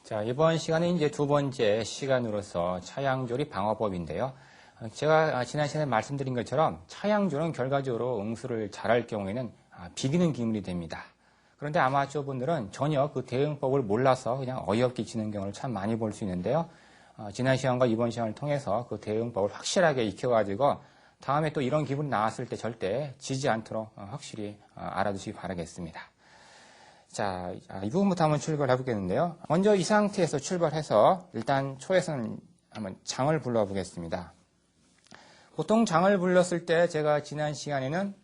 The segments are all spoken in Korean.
자, 이번 시간은 이제 두 번째 시간으로서 차양조리 방어법인데요. 제가 지난 시간에 말씀드린 것처럼 차양조는 결과적으로 응수를 잘할 경우에는 비기는 기물이 됩니다. 그런데 아마추어 분들은 전혀 그 대응법을 몰라서 그냥 어이없게 지는 경우를 참 많이 볼 수 있는데요. 지난 시간과 이번 시간을 통해서 그 대응법을 확실하게 익혀가지고 다음에 또 이런 기분이 나왔을 때 절대 지지 않도록 확실히 알아두시기 바라겠습니다. 자, 이 부분부터 한번 출발해 보겠는데요. 먼저 이 상태에서 출발해서 일단 초에서는 한번 장을 불러 보겠습니다. 보통 장을 불렀을 때 제가 지난 시간에는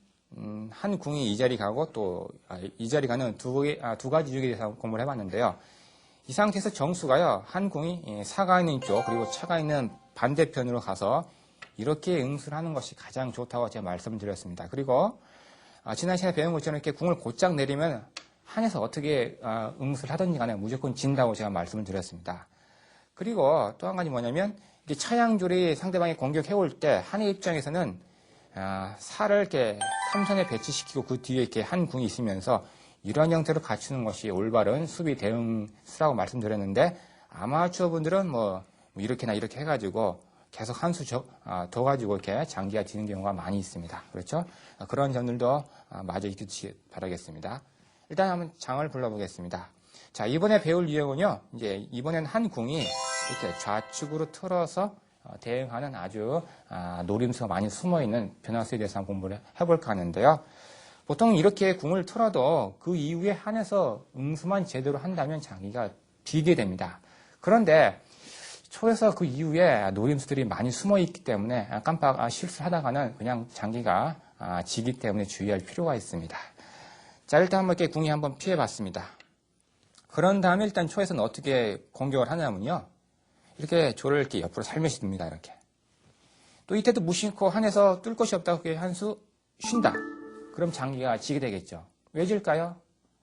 한 궁이 이 자리 가고 또 이 자리 가는 두 가지 유격에 대해서 공부를 해봤는데요. 이 상태에서 정수가요, 한 궁이 사가 있는 쪽 그리고 차가 있는 반대편으로 가서 이렇게 응수를 하는 것이 가장 좋다고 제가 말씀드렸습니다. 그리고 지난 시간에 배운 것처럼 이렇게 궁을 곧장 내리면 한에서 어떻게 응수를 하든지 간에 무조건 진다고 제가 말씀을 드렸습니다. 그리고 또 한 가지 뭐냐면 이게 차양조리 상대방이 공격해올 때 한의 입장에서는 살을 이렇게 삼선에 배치시키고 그 뒤에 이렇게 한 궁이 있으면서 이런 형태로 갖추는 것이 올바른 수비 대응수라고 말씀드렸는데 아마추어 분들은 뭐 이렇게나 이렇게 해가지고 계속 한 수 더 가지고 이렇게 장기가 지는 경우가 많이 있습니다. 그렇죠? 그런 점들도 마저 익혀주시기 바라겠습니다. 일단 한번 장을 불러보겠습니다. 자, 이번에 배울 유형은요, 이제 이번엔 한 궁이 이렇게 좌측으로 틀어서 대응하는 아주 노림수가 많이 숨어있는 변화수에 대해서 한번 공부를 해볼까 하는데요. 보통 이렇게 궁을 틀어도 그 이후에 한에서 응수만 제대로 한다면 장기가 비게 됩니다. 그런데 초에서 그 이후에 노림수들이 많이 숨어있기 때문에 깜빡 실수를 하다가는 그냥 장기가 지기 때문에 주의할 필요가 있습니다. 자, 일단 한번 이렇게 궁이 한번 피해봤습니다. 그런 다음에 일단 초에서는 어떻게 공격을 하냐면요. 이렇게 조를 이렇게 옆으로 살며시 둡니다. 이렇게. 또 이때도 무심코 한에서 뚫을 것이 없다고 한 수 쉰다. 그럼 장기가 지게 되겠죠. 왜 질까요?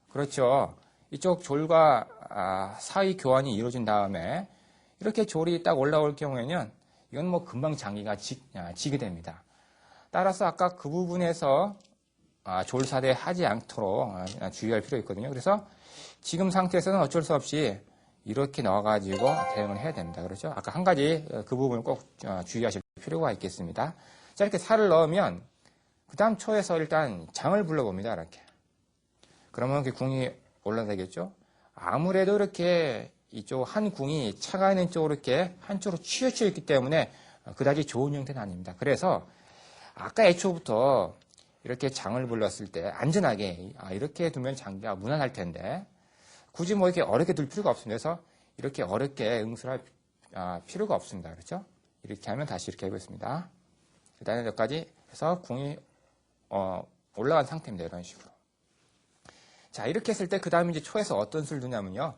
그렇죠. 이쪽 졸과 사이 교환이 이루어진 다음에 이렇게 졸이 딱 올라올 경우에는 이건 뭐 금방 장기가 지게 됩니다. 따라서 아까 그 부분에서 졸사대 하지 않도록 주의할 필요가 있거든요. 그래서 지금 상태에서는 어쩔 수 없이 이렇게 넣어가지고 대응을 해야 됩니다. 그렇죠? 아까 한 가지 그 부분을 꼭 주의하실 필요가 있겠습니다. 자, 이렇게 살을 넣으면 그 다음 초에서 일단 장을 불러봅니다. 이렇게. 그러면 그 궁이 올라가겠죠? 아무래도 이렇게 이쪽 한 궁이 차가 있는 쪽으로 이렇게 한쪽으로 치우쳐 있기 때문에 그다지 좋은 형태는 아닙니다. 그래서 아까 애초부터 이렇게 장을 불렀을 때 안전하게 이렇게 두면 장기가 무난할 텐데 굳이 뭐 이렇게 어렵게 둘 필요가 없습니다. 그래서 이렇게 어렵게 응수를 할 필요가 없습니다. 그렇죠? 이렇게 하면 다시 이렇게 해보겠습니다. 일단은 여기까지 해서 궁이 올라간 상태입니다. 이런 식으로. 자, 이렇게 했을 때 그 다음에 이제 초에서 어떤 수를 두냐면요.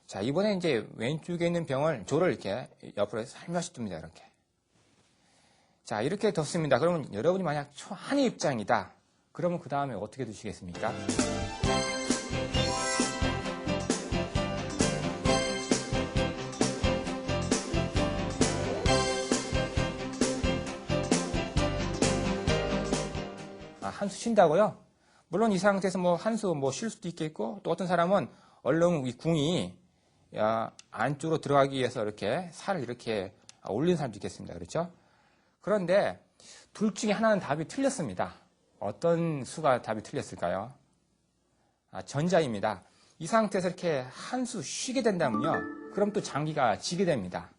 자, 이번에 이제 왼쪽에 있는 조를 이렇게 옆으로 살며시 둡니다. 이렇게. 자, 이렇게 뒀습니다. 그러면 여러분이 만약 한의 입장이다. 그러면 그 다음에 어떻게 두시겠습니까? 한 수 쉰다고요? 물론 이 상태에서 뭐 한 수 쉴 수도 있겠고 또 어떤 사람은 얼른 이 궁이 안쪽으로 들어가기 위해서 이렇게 살을 이렇게 올리는 사람도 있겠습니다. 그렇죠? 그런데 둘 중에 하나는 답이 틀렸습니다. 어떤 수가 답이 틀렸을까요? 전자입니다. 이 상태에서 이렇게 한 수 쉬게 된다면요. 그럼 또 장기가 지게 됩니다.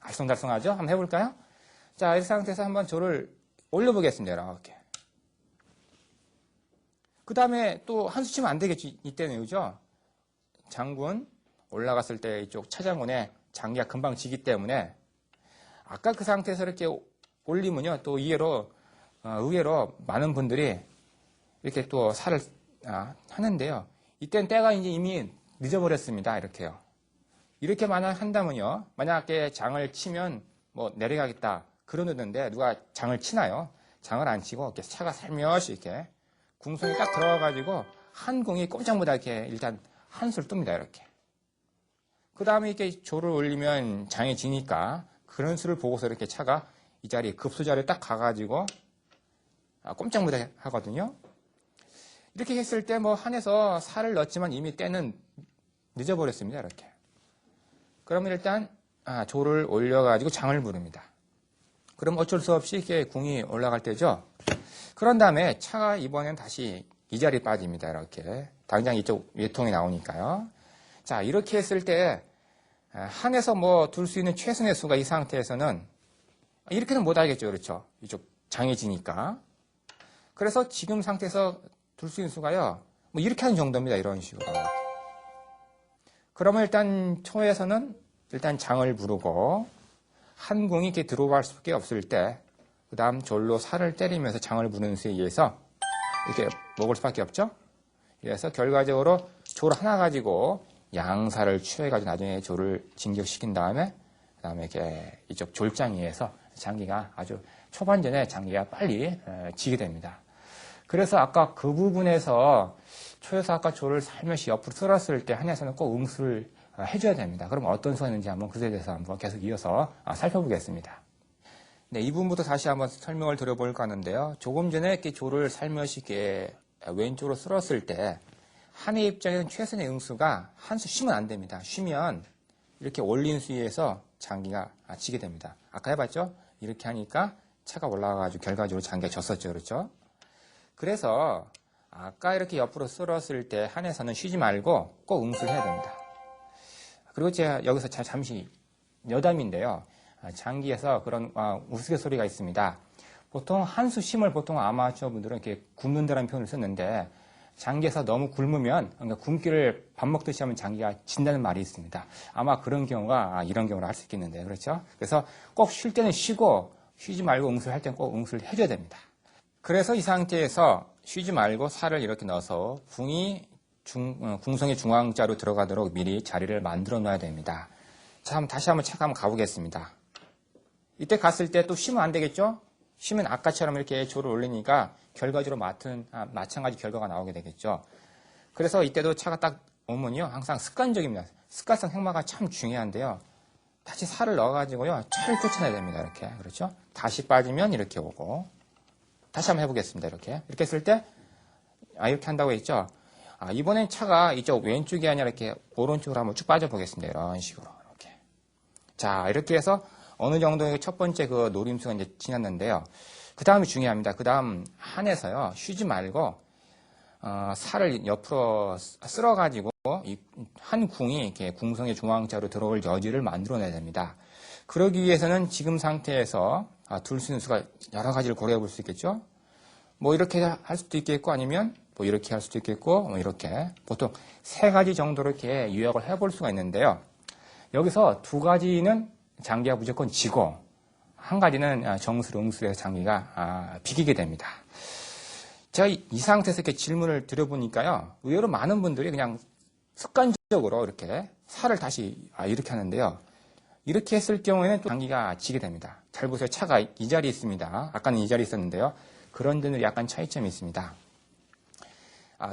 알쏭달쏭하죠? 한번 해볼까요? 자, 이 상태에서 한번 조를 올려보겠습니다. 이렇게. 그 다음에 또 한 수 치면 안 되겠죠. 이때는, 그죠? 장군 올라갔을 때 이쪽 차장군에 장기가 금방 지기 때문에 아까 그 상태에서 이렇게 올리면요. 또 의외로 많은 분들이 이렇게 또 살을 하는데요. 이때는 때가 이제 이미 늦어버렸습니다. 이렇게요. 이렇게 만약 한다면요. 만약에 장을 치면 뭐 내려가겠다. 그러는데 누가 장을 치나요? 장을 안 치고 이렇게 차가 살며시 이렇게 궁성이 딱 들어가가지고 한 궁이 꼼짝보다 이렇게 일단 한 수를 뜹니다. 이렇게. 그 다음에 이렇게 조를 올리면 장이 지니까 그런 수를 보고서 이렇게 차가 이 자리에 급수 자리에 딱 가가지고 꼼짝 못 하거든요. 이렇게 했을 때 뭐 한에서 살을 넣었지만 이미 때는 늦어버렸습니다. 이렇게. 그러면 일단 조를 올려가지고 장을 부릅니다. 그럼 어쩔 수 없이 이렇게 궁이 올라갈 때죠. 그런 다음에 차가 이번엔 다시 이 자리에 빠집니다. 이렇게. 당장 이쪽 외통이 나오니까요. 자, 이렇게 했을 때 한에서 뭐 둘 수 있는 최선의 수가 이 상태에서는 이렇게는 못 알겠죠. 그렇죠? 이쪽 장해지니까. 그래서 지금 상태에서 둘 수 있는 수가요. 뭐 이렇게 하는 정도입니다. 이런 식으로. 그러면 일단 초에서는 일단 장을 부르고 한 궁이 이렇게 들어갈 수밖에 없을 때 그 다음 졸로 살을 때리면서 장을 부르는 수에 의해서 이렇게 먹을 수밖에 없죠. 그래서 결과적으로 조를 하나 가지고 양살을 취해가지고 나중에 조를 진격시킨 다음에 그 다음에 이렇게 이쪽 졸장위에서 장기가 아주 초반전에 장기가 빨리 지게 됩니다. 그래서 아까 그 부분에서 초에서 아까 조를 살며시 옆으로 쓸었을 때 한에서는 꼭 응수를 해줘야 됩니다. 그럼 어떤 수가 있는지 한번 그에 대해서 한번 계속 이어서 살펴보겠습니다. 네, 이 부분부터 다시 한번 설명을 드려볼까 하는데요. 조금 전에 이렇게 조를 살며시 이렇게 왼쪽으로 쓸었을 때 한의 입장에서는 최선의 응수가 한 수 쉬면 안 됩니다. 쉬면 이렇게 올린 수위에서 장기가 지게 됩니다. 아까 해봤죠? 이렇게 하니까 차가 올라가가지고 결과적으로 장기가 졌었죠. 그렇죠? 그래서 아까 이렇게 옆으로 쓸었을 때 한에서는 쉬지 말고 꼭 응수를 해야 됩니다. 그리고 제가 여기서 잠시 여담인데요. 장기에서 그런 우스갯소리가 있습니다. 보통 한 수 쉼을 보통 아마추어 분들은 이렇게 굶는다는 표현을 썼는데 장기에서 너무 굶으면 그러니까 굶기를 밥 먹듯이 하면 장기가 진다는 말이 있습니다. 아마 그런 경우가 이런 경우를 할 수 있겠는데 그렇죠? 그래서 꼭 쉴 때는 쉬고 쉬지 말고 응수를 할 때는 꼭 응수를 해줘야 됩니다. 그래서 이 상태에서 쉬지 말고 살을 이렇게 넣어서 궁이 궁성의 중앙자로 들어가도록 미리 자리를 만들어 놔야 됩니다. 자, 다시 한번 체크 한번 가보겠습니다. 이때 갔을 때 또 쉬면 안 되겠죠? 쉬면 아까처럼 이렇게 조를 올리니까 결과적으로 마찬가지 결과가 나오게 되겠죠. 그래서 이때도 차가 딱 오면요. 항상 습관적입니다. 습관성 행마가 참 중요한데요. 다시 살을 넣어가지고요. 차를 쫓아내야 됩니다. 이렇게. 그렇죠? 다시 빠지면 이렇게 오고. 다시 한번 해보겠습니다. 이렇게. 이렇게 했을 때, 이렇게 한다고 했죠? 이번엔 차가 이쪽 왼쪽이 아니라 이렇게 오른쪽으로 한번 쭉 빠져보겠습니다. 이런 식으로. 이렇게. 자, 이렇게 해서 어느 정도의 첫 번째 그 노림수가 이제 지났는데요. 그 다음이 중요합니다. 그 다음 한에서요. 쉬지 말고, 살을 옆으로 쓸어가지고 한 궁이 이렇게 궁성의 중앙자로 들어올 여지를 만들어내야 됩니다. 그러기 위해서는 지금 상태에서 둘 수 있는 수가 여러 가지를 고려해 볼 수 있겠죠. 뭐 이렇게 할 수도 있겠고 아니면 뭐 이렇게 할 수도 있겠고 뭐 이렇게 보통 세 가지 정도로 이렇게 유역을 해볼 수가 있는데요. 여기서 두 가지는 장기가 무조건 지고 한 가지는 정수로 응수해서 장기가 비기게 됩니다. 제가 이 상태에서 이렇게 질문을 드려보니까요. 의외로 많은 분들이 그냥 습관적으로 이렇게 살을 다시 이렇게 하는데요. 이렇게 했을 경우에는 또 장기가 지게 됩니다. 잘 보세요. 차가 이 자리에 있습니다. 아까는 이 자리에 있었는데요. 그런 데는 약간 차이점이 있습니다.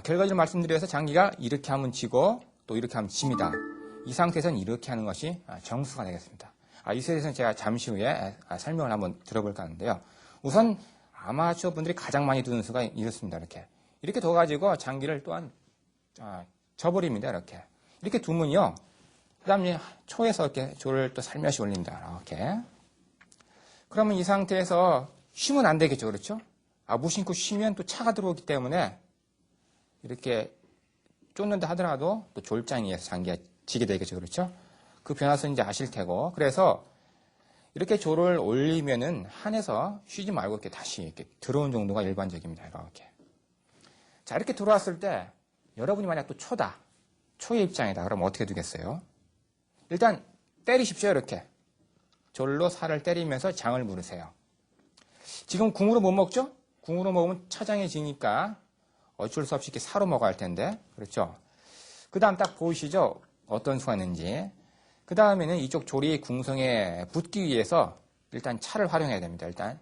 결과적으로 말씀드려서 장기가 이렇게 하면 지고 또 이렇게 하면 집니다. 이 상태에서는 이렇게 하는 것이 정수가 되겠습니다. 이에 대해서는 제가 잠시 후에 설명을 한번 들어볼까 하는데요. 우선 아마추어 분들이 가장 많이 두는 수가 이렇습니다. 이렇게 둬가지고 장기를 또한 져버립니다. 이렇게 두면요. 그 다음에 초에서 이렇게 조를 또 살며시 올립니다. 이렇게. 그러면 이 상태에서 쉬면 안 되겠죠. 그렇죠? 무심코 쉬면 또 차가 들어오기 때문에 이렇게 쫓는다 하더라도 또 졸장이에서 장기가 지게 되겠죠. 그렇죠? 그 변화선 이제 아실 테고. 그래서 이렇게 조를 올리면은 한에서 쉬지 말고 이렇게 다시 이렇게 들어온 정도가 일반적입니다. 이렇게. 자, 이렇게 들어왔을 때 여러분이 만약 또 초다. 초의 입장이다. 그럼 어떻게 두겠어요? 일단 때리십시오. 이렇게. 졸로 살을 때리면서 장을 부르세요. 지금 궁으로 못 먹죠? 궁으로 먹으면 차장해지니까 어쩔 수 없이 이렇게 사로 먹어야 할 텐데. 그렇죠? 그 다음 딱 보이시죠? 어떤 수가 있는지. 그 다음에는 이쪽 조리 궁성에 붙기 위해서 일단 차를 활용해야 됩니다. 일단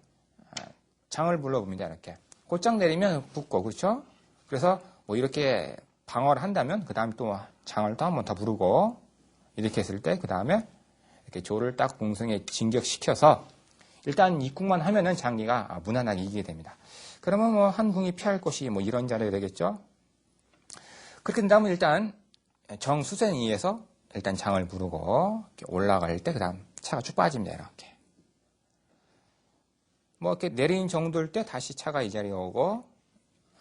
장을 불러봅니다. 이렇게. 곧장 내리면 붙고. 그렇죠? 그래서 뭐 이렇게 방어를 한다면 그 다음에 또 장을 또 한 번 더 부르고 이렇게 했을 때 그 다음에 이렇게 조를 딱 궁성에 진격시켜서 일단 입궁만 하면은 장기가 무난하게 이기게 됩니다. 그러면 뭐 한 궁이 피할 곳이 뭐 이런 자리가 되겠죠. 그렇게 된다면 일단 정수선에 의해서 일단 장을 부르고 이렇게 올라갈 때 그다음 차가 쭉 빠집니다. 이렇게. 뭐 이렇게 내리는 정도일 때 다시 차가 이 자리에 오고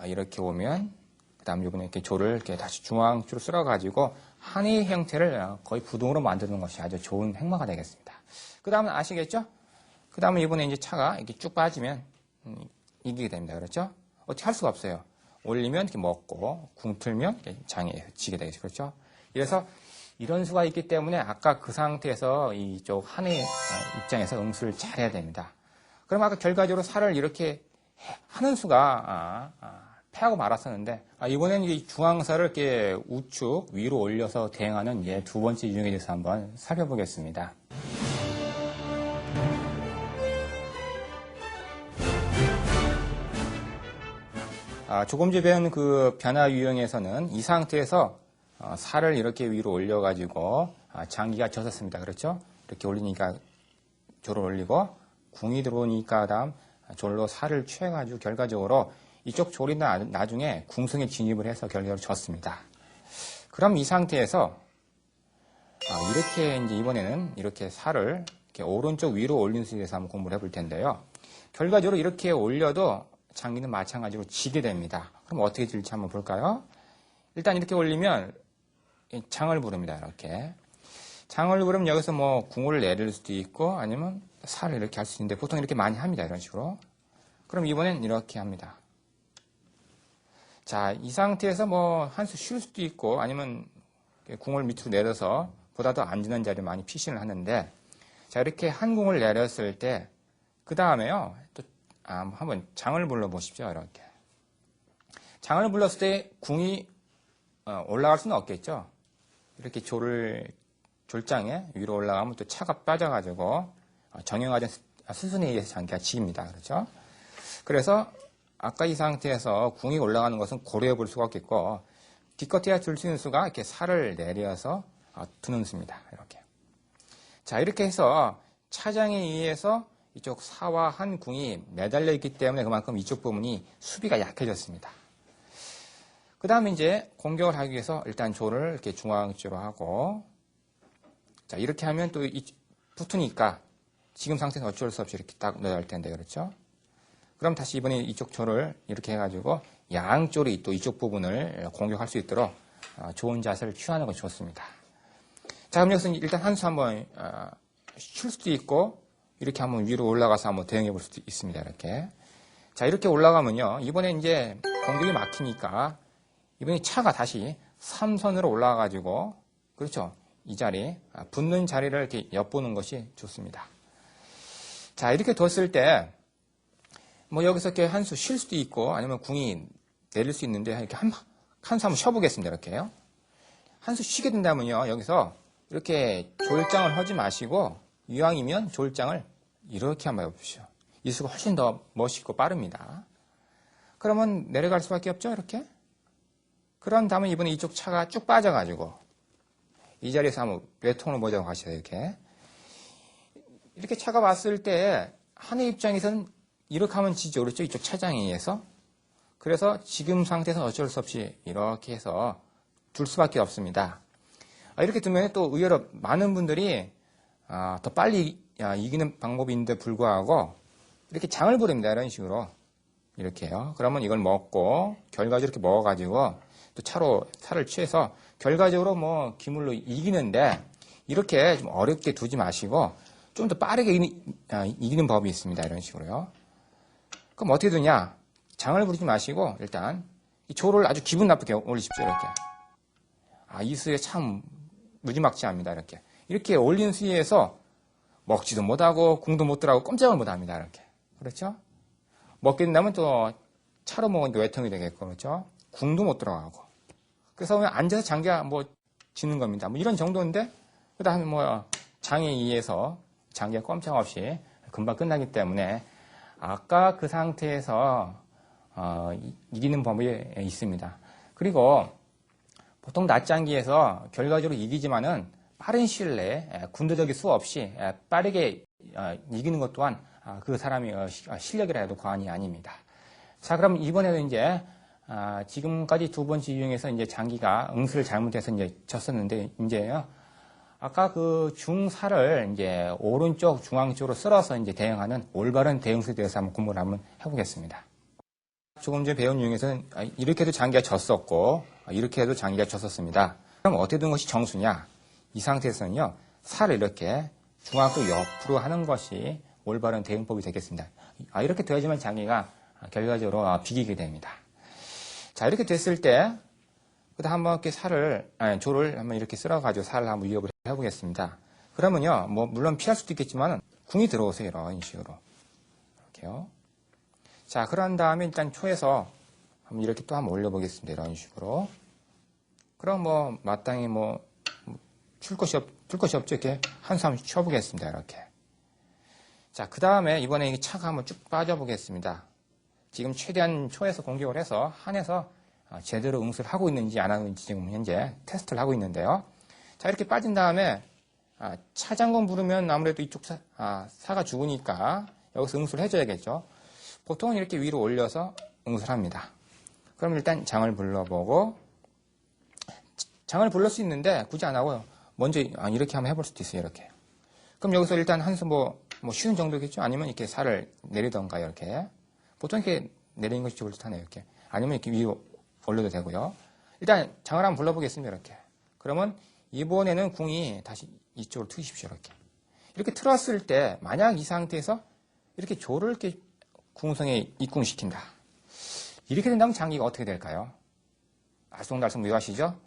이렇게 오면 그다음 이번에 이렇게 조를 이렇게 다시 중앙쪽으로 쓸어가지고 한의 형태를 거의 부동으로 만드는 것이 아주 좋은 행마가 되겠습니다. 그 다음은 아시겠죠? 그 다음은 이번에 이제 차가 이렇게 쭉 빠지면 이기게 됩니다. 그렇죠? 어떻게 할 수가 없어요. 올리면 이렇게 먹고 궁 틀면 이렇게 장에 지게 되겠죠. 그렇죠? 이래서 이런 수가 있기 때문에 아까 그 상태에서 이쪽 한의 입장에서 응수를 잘해야 됩니다. 그럼 아까 결과적으로 살을 이렇게 하는 수가 패하고 말았었는데 이번에는 이 중앙살을 이렇게 우측 위로 올려서 대응하는 두 번째 유형에 대해서 한번 살펴보겠습니다. 조금 전에 배운 그 변화 유형에서는 이 상태에서 살을 이렇게 위로 올려가지고 장기가 젖었습니다. 그렇죠? 이렇게 올리니까 조를 올리고 궁이 들어오니까 다음 졸로 살을 취해가지고 결과적으로 이쪽 졸이 나중에 궁성에 진입을 해서 결과적으로 졌습니다. 그럼 이 상태에서 이렇게 이제 이번에는 이렇게 살을 이렇게 오른쪽 위로 올리는 수에 대해서 한번 공부를 해볼 텐데요. 결과적으로 이렇게 올려도 장기는 마찬가지로 지게 됩니다. 그럼 어떻게 질지 한번 볼까요? 일단 이렇게 올리면 장을 부릅니다. 이렇게. 장을 부르면 여기서 뭐 궁을 내릴 수도 있고 아니면 살을 이렇게 할 수 있는데 보통 이렇게 많이 합니다. 이런 식으로. 그럼 이번엔 이렇게 합니다. 자, 이 상태에서 뭐 한 수 쉴 수도 있고 아니면 궁을 밑으로 내려서 보다 더 앉는 자리를 많이 피신을 하는데 자, 이렇게 한 궁을 내렸을 때 그 다음에요. 또 한번 장을 불러보십시오. 이렇게. 장을 불렀을 때 궁이 올라갈 수는 없겠죠. 이렇게 졸장에 위로 올라가면 또 차가 빠져가지고 정형화된 수순에 의해서 장기가 지깁니다. 그렇죠? 그래서 아까 이 상태에서 궁이 올라가는 것은 고려해 볼 수가 없겠고 기껏해야 들 수 있는 수가 이렇게 살을 내려서 두는 수입니다. 이렇게. 자, 이렇게 해서 차장에 의해서 이쪽 사와 한 궁이 매달려 있기 때문에 그만큼 이쪽 부분이 수비가 약해졌습니다. 그 다음에 이제 공격을 하기 위해서 일단 조를 이렇게 중앙쪽으로 하고 자, 이렇게 하면 또 붙으니까 지금 상태는 어쩔 수 없이 이렇게 딱 넣어야 할 텐데, 그렇죠? 그럼 다시 이번에 이쪽 조를 이렇게 해가지고 양쪽으로 또 이쪽 부분을 공격할 수 있도록 좋은 자세를 취하는 것이 좋습니다. 자, 그럼 여기서 일단 한 수 한번 쉴 수도 있고 이렇게 한번 위로 올라가서 한번 대응해 볼 수도 있습니다. 이렇게. 자, 이렇게 올라가면요. 이번에 이제 공격이 막히니까 이번에 차가 다시 3선으로 올라가가지고 그렇죠? 이 자리, 붙는 자리를 이렇게 엿보는 것이 좋습니다. 자, 이렇게 뒀을 때 뭐 여기서 이렇게 한 수 쉴 수도 있고 아니면 궁이 내릴 수 있는데 이렇게 한 수 한번 쉬어보겠습니다. 이렇게요. 한 수 쉬게 된다면요. 여기서 이렇게 졸장을 하지 마시고 이왕이면 졸장을 이렇게 한번 해보십시오. 이 수가 훨씬 더 멋있고 빠릅니다. 그러면 내려갈 수밖에 없죠. 이렇게. 그런 다음에 이번에 이쪽 차가 쭉 빠져가지고 이 자리에서 한번 외통을 보자고 하셔요. 이렇게 차가 왔을 때 한의 입장에서는 이렇게 하면 지죠. 그렇죠? 이쪽 차장에 의해서. 그래서 지금 상태에서 어쩔 수 없이 이렇게 해서 둘 수밖에 없습니다. 이렇게 두면 또 의외로 많은 분들이 더 빨리 이기는 방법인데 불구하고 이렇게 장을 부립니다. 이런 식으로. 이렇게요. 그러면 이걸 먹고 결과적으로 이렇게 먹어가지고 또 차로 살을 취해서 결과적으로 뭐 기물로 이기는데 이렇게 좀 어렵게 두지 마시고 좀 더 빠르게 이기는 법이 있습니다. 이런 식으로요. 그럼 어떻게 두냐? 장을 부리지 마시고 일단 이 조를 아주 기분 나쁘게 올리십시오. 이렇게. 이 수에 참 무지막지합니다. 이렇게 올린 수위에서 먹지도 못하고 궁도 못 들어가고 꼼짝을 못합니다. 이렇게. 그렇죠? 먹게 된다면 또 차로 먹으니까 외통이 되겠고 그렇죠? 궁도 못 들어가고. 그래서 그냥 앉아서 장기가 뭐 지는 겁니다. 뭐 이런 정도인데 그다음에 뭐 장에 의해서 장기가 꼼짝없이 금방 끝나기 때문에 아까 그 상태에서 이기는 법이 있습니다. 그리고 보통 낮장기에서 결과적으로 이기지만은 빠른 시일 내에 군대적인 수 없이 빠르게 이기는 것 또한 그 사람이 실력이라 해도 과언이 아닙니다. 자, 그럼 이번에는 이제 지금까지 두 번째 유형에서 이제 장기가 응수를 잘못해서 이제 졌었는데 이제요 아까 그 중사를 이제 오른쪽 중앙 쪽으로 쓸어서 이제 대응하는 올바른 대응수에 대해서 한번 공부를 한번 해보겠습니다. 조금 전에 배운 중에서는 이렇게 해도 장기가 졌었고 이렇게 해도 장기가 졌었습니다. 그럼 어떻게 된 것이 정수냐? 이 상태에서는요, 살을 이렇게 중앙쪽 옆으로 하는 것이 올바른 대응법이 되겠습니다. 이렇게 되어야지만 장기가 결과적으로 비기게 됩니다. 자, 이렇게 됐을 때, 그다음 한번 이렇게 조를 한번 이렇게 쓸어가지고 살을 한번 위협을 해보겠습니다. 그러면요, 뭐, 물론 피할 수도 있겠지만, 궁이 들어오세요. 이런 식으로. 이렇게요. 자, 그런 다음에 일단 초에서 한번 이렇게 또 한번 올려보겠습니다. 이런 식으로. 그럼 뭐, 마땅히 뭐, 출 것이 없죠. 이렇게 한수 한번 쳐보겠습니다. 이렇게. 자, 그 다음에 이번에 이 차가 한번 쭉 빠져보겠습니다. 지금 최대한 초에서 공격을 해서 한에서 제대로 응수를 하고 있는지 안 하고 있는지 지금 현재 테스트를 하고 있는데요. 자, 이렇게 빠진 다음에 차장군 부르면 아무래도 이쪽 사가 죽으니까 여기서 응수를 해줘야겠죠. 보통은 이렇게 위로 올려서 응수를 합니다. 그럼 일단 장을 불러보고, 장을 불러 수 있는데 굳이 안 하고요. 먼저 이렇게 한번 해볼 수도 있어요. 이렇게. 그럼 여기서 일단 한 수 뭐 쉬운 정도겠죠? 아니면 이렇게 살을 내리던가 이렇게. 보통 이렇게 내리는 것이 좋을 듯 하네요. 이렇게. 아니면 이렇게 위로 올려도 되고요. 일단 장을 한번 불러보겠습니다. 이렇게. 그러면 이번에는 궁이 다시 이쪽으로 트이십시오. 이렇게. 이렇게 틀었을 때 만약 이 상태에서 이렇게 조를 이렇게 궁성에 입궁시킨다. 이렇게 된다면 장기가 어떻게 될까요? 알쏭달쏭 묘하시죠?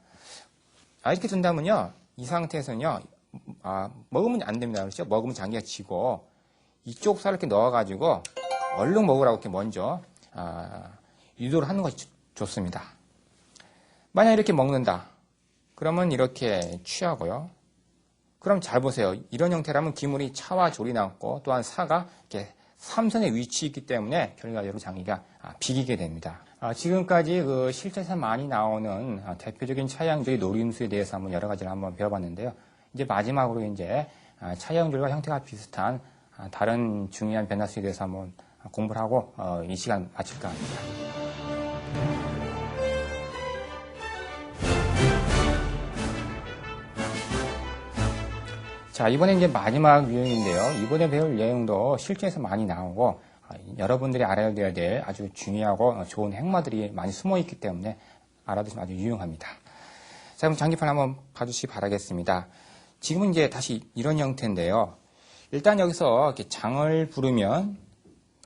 이렇게 된다면요. 이 상태에서는요. 먹으면 안 됩니다. 그렇죠? 먹으면 장기가 지고 이쪽 살을 이렇게 넣어가지고 얼른 먹으라고 이렇게 먼저 유도를 하는 것이 좋습니다. 만약 이렇게 먹는다. 그러면 이렇게 취하고요. 그럼 잘 보세요. 이런 형태라면 기물이 차와 졸이 나왔고 또한 사가 이렇게 삼선에 위치해 있기 때문에 결과적으로 장기가 비기게 됩니다. 지금까지 그 실전에서 많이 나오는 대표적인 차양조의 노림수에 대해서 한번 여러 가지를 한번 배워봤는데요. 이제 마지막으로 이제 차양조와 형태가 비슷한 다른 중요한 변화수에 대해서 한번 공부를 하고 이 시간 마칠까 합니다. 자, 이번에 이제 마지막 유형인데요. 이번에 배울 내용도 실전에서 많이 나오고 여러분들이 알아야 될 아주 중요하고 좋은 행마들이 많이 숨어 있기 때문에 알아두시면 아주 유용합니다. 자, 그럼 장기판 한번 봐주시기 바라겠습니다. 지금은 이제 다시 이런 형태인데요. 일단 여기서 이렇게 장을 부르면,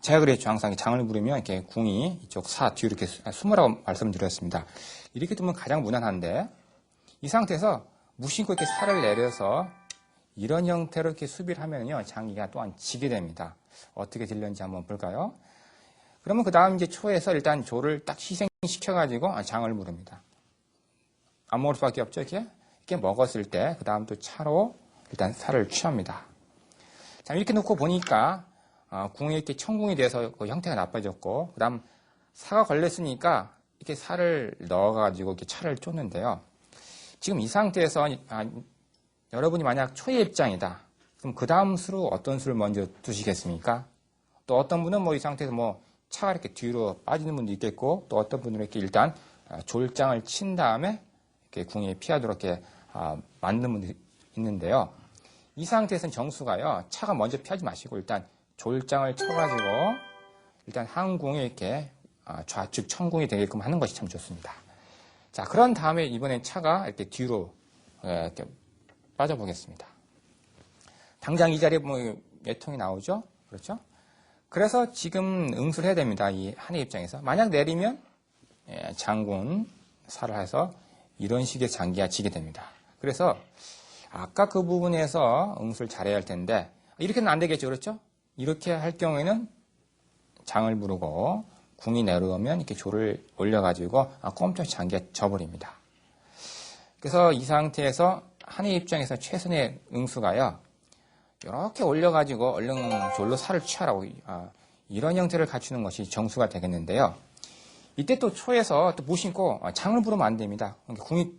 제가 그랬죠. 항상 장을 부르면 이렇게 궁이 이쪽 사 뒤로 이렇게 숨으라고 말씀드렸습니다. 이렇게 두면 가장 무난한데, 이 상태에서 무심코 이렇게 살을 내려서 이런 형태로 이렇게 수비를 하면요. 장기가 또한 지게 됩니다. 어떻게 들렸는지 한번 볼까요? 그러면 그 다음 이제 초에서 일단 조를 딱 희생시켜가지고 장을 부릅니다. 안 먹을 수밖에 없죠. 이렇게 먹었을 때, 그 다음 또 차로 일단 살을 취합니다. 자, 이렇게 놓고 보니까, 궁이 이렇게 청궁이 돼서 그 형태가 나빠졌고, 그 다음 사가 걸렸으니까 이렇게 살을 넣어가지고 이렇게 차를 쫓는데요. 지금 이 상태에서, 여러분이 만약 초의 입장이다. 그럼 그 다음 수로 어떤 수를 먼저 두시겠습니까? 또 어떤 분은 뭐 이 상태에서 뭐 차가 이렇게 뒤로 빠지는 분도 있겠고, 또 어떤 분은 이렇게 일단 졸장을 친 다음에 이렇게 궁에 피하도록 이렇게 만드는 분도 있는데요. 이 상태에서는 정수가요, 차가 먼저 피하지 마시고 일단 졸장을 쳐가지고 일단 한 궁에 이렇게 좌측 청궁이 되게끔 하는 것이 참 좋습니다. 자, 그런 다음에 이번엔 차가 이렇게 뒤로 이렇게 빠져보겠습니다. 당장 이 자리에 뭐 몇 통이 나오죠? 그렇죠? 그래서 지금 응수를 해야 됩니다. 이 한의 입장에서. 만약 내리면 장군 살을 해서 이런 식의 장기가 지게 됩니다. 그래서 아까 그 부분에서 응수를 잘해야 할 텐데 이렇게는 안 되겠죠. 그렇죠? 이렇게 할 경우에는 장을 부르고 궁이 내려오면 이렇게 조를 올려가지고 꼼짝이 장기가 져버립니다. 그래서 이 상태에서 한의 입장에서 최선의 응수가요. 이렇게 올려가지고 얼른 졸로 살을 취하라고 이런 형태를 갖추는 것이 정수가 되겠는데요. 이때 또 초에서 또 무심코 장을 부르면 안 됩니다. 궁이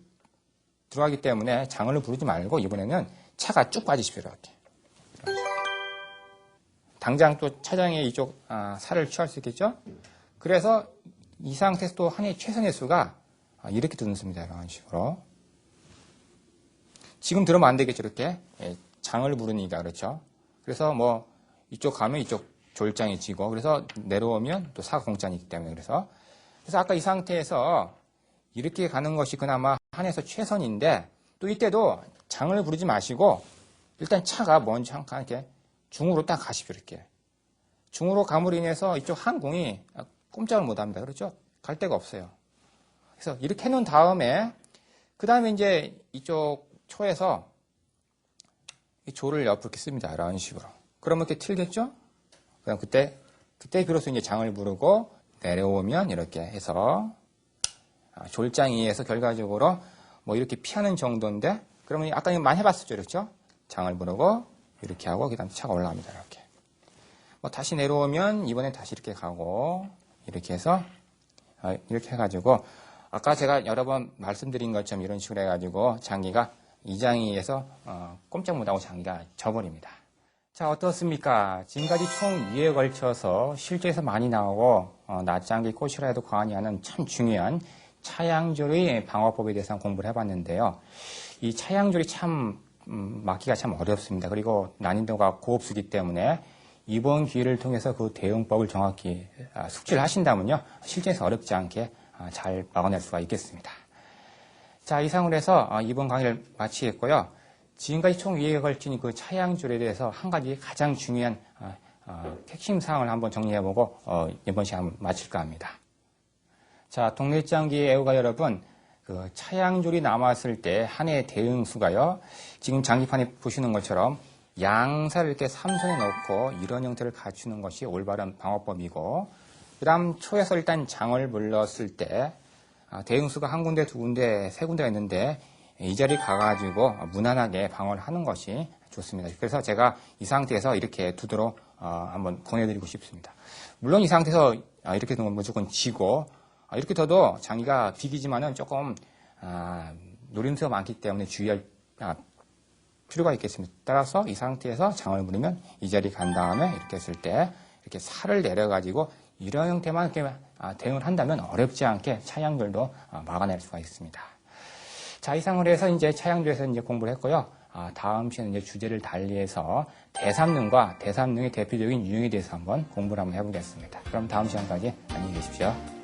들어가기 때문에 장을 부르지 말고 이번에는 차가 쭉 빠지십시오. 이렇게. 당장 또 차장의 이쪽 살을 취할 수 있겠죠. 그래서 이 상태에서 또 한의 최선의 수가 이렇게 두는 수입니다. 이런 식으로. 지금 들으면 안 되겠죠, 이렇게. 장을 부르니까, 그렇죠. 그래서 뭐, 이쪽 가면 이쪽 졸장이 지고, 그래서 내려오면 또 사가 공장이기 때문에, 그래서 아까 이 상태에서 이렇게 가는 것이 그나마 한에서 최선인데, 또 이때도 장을 부르지 마시고, 일단 차가 먼저 잠깐 이렇게 중으로 딱 가십시오, 이렇게. 중으로 감으로 인해서 이쪽 항공이 꼼짝을 못 합니다. 그렇죠? 갈 데가 없어요. 그래서 이렇게 해놓은 다음에, 그 다음에 이제 이쪽 초에서 이 조를 옆으로 이렇게 씁니다. 이런 식으로. 그러면 이렇게 틀겠죠? 그럼 그때 비로소 이제 장을 부르고 내려오면 이렇게 해서 졸장에 의해서 결과적으로 뭐 이렇게 피하는 정도인데, 그러면 아까 이거 많이 해봤었죠, 그렇죠? 장을 부르고 이렇게 하고 그다음에 차가 올라갑니다, 이렇게. 뭐 다시 내려오면 이번에 다시 이렇게 가고 이렇게 해서 이렇게 해가지고 아까 제가 여러 번 말씀드린 것처럼 이런 식으로 해가지고 장기가 이 장에 의해서 꼼짝 못하고 장기가 져버립니다. 자, 어떻습니까? 지금까지 총 2회에 걸쳐서 실제에서 많이 나오고 낯장기 꽃이라 해도 과언이 아닌 참 중요한 차양조리 방어법에 대해서 공부를 해봤는데요. 이 차양조리 참 막기가 참 어렵습니다. 그리고 난이도가 고급수기 때문에 이번 기회를 통해서 그 대응법을 정확히 숙지를 하신다면요, 실제에서 어렵지 않게 잘 막아낼 수가 있겠습니다. 자, 이상으로 해서 이번 강의를 마치겠고요. 지금까지 총 2회에 걸친 그 차양조리에 대해서 한 가지 가장 중요한 핵심 사항을 한번 정리해보고 이번 시간 마칠까 합니다. 자, 동네장기 애호가 여러분, 그 차양조리 남았을 때 한 해 대응수가요, 지금 장기판에 보시는 것처럼 양사를 이렇게 삼선에 넣고 이런 형태를 갖추는 것이 올바른 방어법이고, 그 다음 초에서 일단 장을 불렀을 때 대응수가 한 군데, 두 군데, 세 군데가 있는데 이 자리 가가지고 무난하게 방어를 하는 것이 좋습니다. 그래서 제가 이 상태에서 이렇게 두도록 한번 권해드리고 싶습니다. 물론 이 상태에서 이렇게 두면 무조건 지고, 이렇게 둬도 장기가 비기지만은 조금 노림수가 많기 때문에 주의할 필요가 있겠습니다. 따라서 이 상태에서 장을 부르면 이 자리 간 다음에 이렇게 했을 때 이렇게 살을 내려가지고 이런 형태만 이렇게 대응을 한다면 어렵지 않게 차양조리도 막아낼 수가 있습니다. 자, 이상으로 해서 이제 차양조리에서 이제 공부를 했고요. 다음 시간에 이제 주제를 달리해서 대삼능과 대삼능의 대표적인 유형에 대해서 한번 공부를 한번 해보겠습니다. 그럼 다음 시간까지 안녕히 계십시오.